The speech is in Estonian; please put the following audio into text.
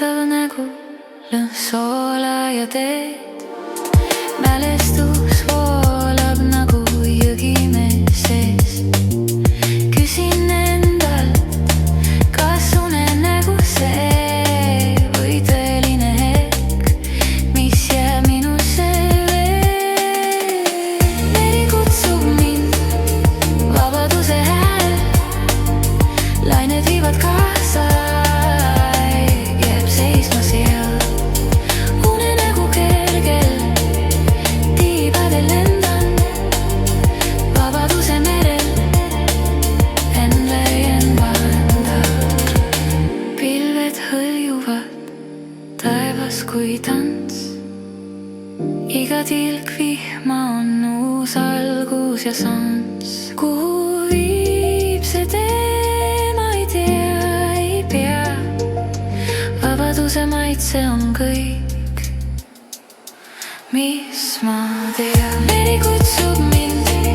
Rõõmustav nägu, lõhn soola ja teed. Mälestus voolab nagu jõgi mee sees. Küsin endalt, kas unenägu see või tõeline hetk, mis jääb minusse veel. Meri kutsub mind, vabaduse hääl, lained viivad kaasa. Taevas kui tants, iga tilk vihma on uus algus ja sans. Kuhu viib see tee, ma ei tea, ei pea. Vabaduse maitse on kõik, mis ma tean. Meri kutsub mind.